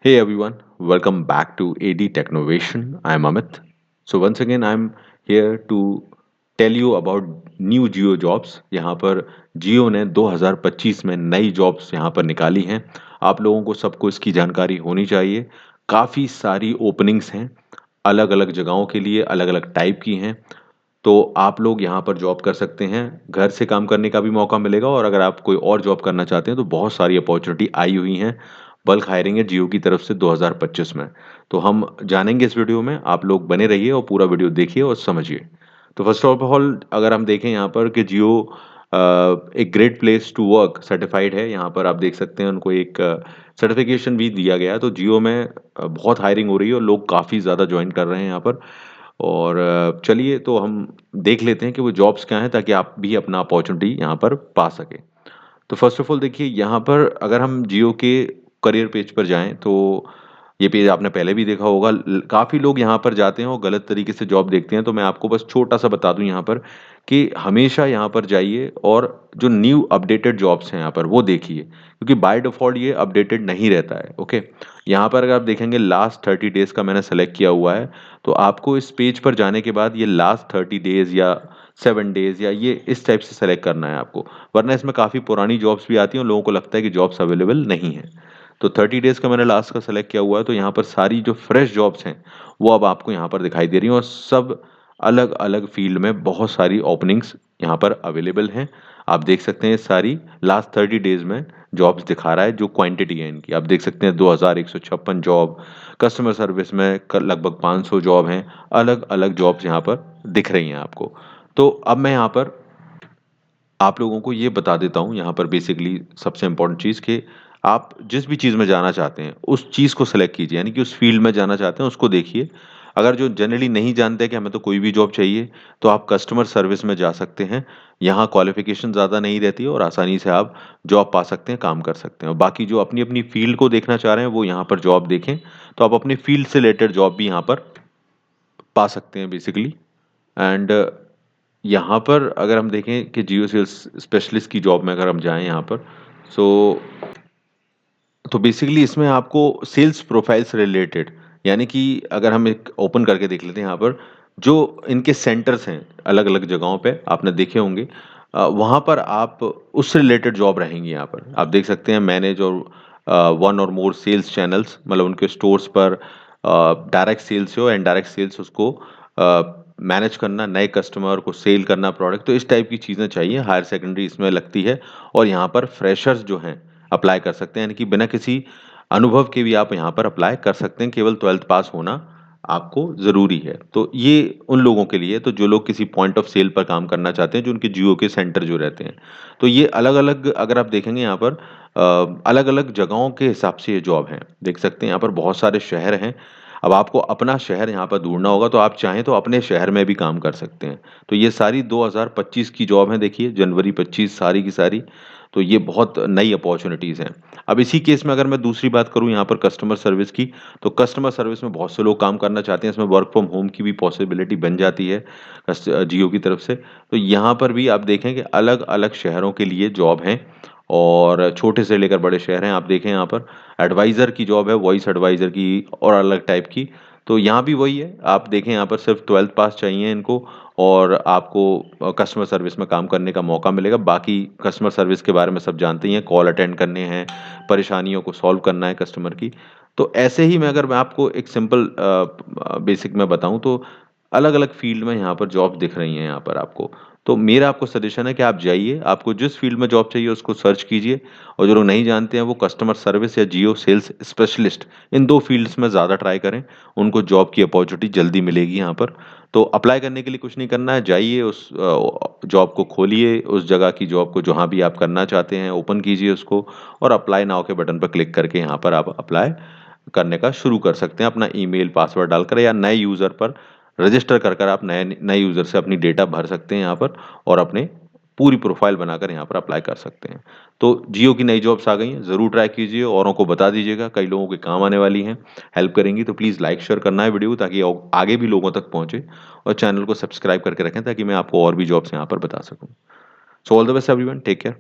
Hey everyone, welcome back to AD Technovation. I'm Amit. So once again I'm here to tell you about new Jio jobs. यहाँ पर जियो ने 2025 में नई jobs यहाँ पर निकाली हैं। आप लोगों को सबको इसकी जानकारी होनी चाहिए। काफ़ी सारी ओपनिंग्स हैं, अलग अलग जगहों के लिए अलग अलग टाइप की हैं। तो आप लोग यहाँ पर जॉब कर सकते हैं, घर से काम करने का भी मौका मिलेगा और अगर आप कोई और जॉब करना चाहते हैं तो बहुत सारी अपॉर्चुनिटी आई हुई हैं। बल्क हायरिंग है जियो की तरफ से 2025 में। तो हम जानेंगे इस वीडियो में, आप लोग बने रहिए और पूरा वीडियो देखिए और समझिए। तो फर्स्ट ऑफ ऑल अगर हम देखें यहाँ पर कि जियो एक great place to work certified है। यहाँ पर आप देख सकते हैं उनको एक सर्टिफिकेशन भी दिया गया है। तो जियो में बहुत हायरिंग हो रही है और लोग काफ़ी ज़्यादा ज्वाइन कर रहे हैं यहाँ पर। और चलिए तो हम देख लेते हैं कि वो जॉब्स क्या हैं ताकि आप भी अपना अपॉर्चुनिटी यहाँ पर पा सकें। तो फर्स्ट ऑफ ऑल देखिए यहाँ पर अगर हम जियो के करियर पेज पर जाएं तो ये पेज आपने पहले भी देखा होगा। काफ़ी लोग यहाँ पर जाते हैं और गलत तरीके से जॉब देखते हैं। तो मैं आपको बस छोटा सा बता दूं यहाँ पर कि हमेशा यहाँ पर जाइए और जो न्यू अपडेटेड जॉब्स हैं यहाँ पर वो देखिए, क्योंकि बाय डिफ़ॉल्ट ये अपडेटेड नहीं रहता है। ओके, यहाँ पर अगर आप देखेंगे लास्ट 30 डेज़ का मैंने सेलेक्ट किया हुआ है। तो आपको इस पेज पर जाने के बाद ये लास्ट 30 डेज़ या 7 डेज़ या ये इस टाइप से सेलेक्ट करना है आपको, वरना इसमें काफ़ी पुरानी जॉब्स भी आती हैं और लोगों को लगता है कि जॉब्स अवेलेबल नहीं है। तो 30 डेज़ का मैंने लास्ट का सेलेक्ट किया हुआ है। तो यहाँ पर सारी जो फ्रेश जॉब्स हैं वो अब आपको यहाँ पर दिखाई दे रही हैं और सब अलग अलग फील्ड में बहुत सारी ओपनिंग्स यहाँ पर अवेलेबल हैं। आप देख सकते हैं सारी लास्ट 30 डेज़ में जॉब्स दिखा रहा है। जो क्वांटिटी है इनकी आप देख सकते हैं, 2156 जॉब। कस्टमर सर्विस में लगभग 500 जॉब हैं। अलग अलग जॉब्स यहाँ पर दिख रही हैं आपको। तो अब मैं यहाँ पर आप लोगों को ये बता देता हूँ यहाँ पर बेसिकली सबसे इम्पोर्टेंट चीज़ कि आप जिस भी चीज़ में जाना चाहते हैं उस चीज़ को सेलेक्ट कीजिए, यानी कि उस फील्ड में जाना चाहते हैं उसको देखिए। अगर जो जनरली नहीं जानते कि हमें तो कोई भी जॉब चाहिए तो आप कस्टमर सर्विस में जा सकते हैं। यहाँ क्वालिफिकेशन ज़्यादा नहीं रहती है और आसानी से आप जॉब पा सकते हैं, काम कर सकते हैं। और बाकी जो अपनी अपनी फील्ड को देखना चाह रहे हैं वो यहाँ पर जॉब देखें। तो आप अपनी फील्ड से रिलेटेड जॉब भी यहाँ पर पा सकते हैं बेसिकली। एंड यहाँ पर अगर हम देखें कि जियो सेल्स स्पेशलिस्ट की जॉब में अगर हम जाएँ यहाँ पर, सो तो बेसिकली इसमें आपको सेल्स प्रोफाइल से रिलेटेड, यानी कि अगर हम एक ओपन करके देख लेते हैं यहाँ पर, जो इनके सेंटर्स हैं अलग अलग जगहों पे आपने देखे होंगे, वहाँ पर आप उससे रिलेटेड जॉब रहेंगी। यहाँ पर आप देख सकते हैं मैनेज और वन और मोर सेल्स चैनल्स, मतलब उनके स्टोर्स पर डायरेक्ट सेल्स हो इनडायरेक्ट सेल्स उसको मैनेज करना, नए कस्टमर को सेल करना प्रोडक्ट। तो इस टाइप की चीज़ें चाहिए। हायर सेकेंडरी इसमें लगती है और यहाँ पर फ्रेशर्स जो हैं अप्लाई कर सकते हैं, यानी कि बिना किसी अनुभव के भी आप यहाँ पर अप्लाई कर सकते हैं। केवल 12th पास होना आपको ज़रूरी है। तो ये उन लोगों के लिए, तो जो लोग किसी पॉइंट ऑफ सेल पर काम करना चाहते हैं, जो उनके जियो के सेंटर जो रहते हैं। तो ये अलग अलग अगर आप देखेंगे यहाँ पर अलग अलग जगहों के हिसाब से ये जॉब हैं। देख सकते हैं यहाँ पर बहुत सारे शहर हैं। अब आपको अपना शहर यहाँ पर ढूंढना होगा तो आप चाहें तो अपने शहर में भी काम कर सकते हैं। तो ये सारी 2025 की जॉब है, देखिए जनवरी 25 सारी की सारी। तो ये बहुत नई अपॉर्चुनिटीज़ हैं। अब इसी केस में अगर मैं दूसरी बात करूँ यहाँ पर कस्टमर सर्विस की, तो कस्टमर सर्विस में बहुत से लोग काम करना चाहते हैं। इसमें वर्क फ्रॉम होम की भी पॉसिबिलिटी बन जाती है जियो की तरफ से। तो यहाँ पर भी आप देखें कि अलग अलग शहरों के लिए जॉब हैं और छोटे से लेकर बड़े शहर हैं। आप देखें यहाँ पर एडवाइज़र की जॉब है, वॉइस एडवाइज़र की और अलग टाइप की। तो यहाँ भी वही है, आप देखें यहाँ पर सिर्फ 12th पास चाहिए इनको और आपको कस्टमर सर्विस में काम करने का मौका मिलेगा। बाकी कस्टमर सर्विस के बारे में सब जानते ही हैं, कॉल अटेंड करने हैं, परेशानियों को सॉल्व करना है कस्टमर की। तो ऐसे ही मैं आपको एक सिंपल बेसिक में बताऊँ तो अलग अलग फील्ड में यहाँ पर जॉब दिख रही हैं यहाँ पर आपको। तो मेरा आपको सजेशन है कि आप जाइए, आपको जिस फील्ड में जॉब चाहिए उसको सर्च कीजिए। और जो लोग नहीं जानते हैं वो कस्टमर सर्विस या जियो सेल्स स्पेशलिस्ट, इन 2 फील्ड्स में ज़्यादा ट्राई करें। उनको जॉब की अपॉर्चुनिटी जल्दी मिलेगी यहाँ पर। तो अप्लाई करने के लिए कुछ नहीं करना है, जाइए उस जॉब को खोलिए, उस जगह की जॉब को जहाँ भी आप करना चाहते हैं ओपन कीजिए उसको और अप्लाई नाउ के बटन पर क्लिक करके यहाँ पर आप अप्लाई करने का शुरू कर सकते हैं। अपना ईमेल पासवर्ड डालकर या नए यूज़र पर रजिस्टर कर आप नए नए यूज़र से अपनी डेटा भर सकते हैं यहाँ पर और अपने पूरी प्रोफाइल बनाकर यहाँ पर अप्लाई कर सकते हैं। तो जियो की नई जॉब्स आ गई हैं, ज़रूर ट्राई कीजिए, औरों को बता दीजिएगा, कई लोगों के काम आने वाली हैं, हेल्प करेंगी। तो प्लीज़ लाइक शेयर करना है वीडियो ताकि आगे भी लोगों तक पहुँचे और चैनल को सब्सक्राइब करके रखें ताकि मैं आपको और भी जॉब्स यहाँ पर बता सकूँ। So all the best everyone, take care.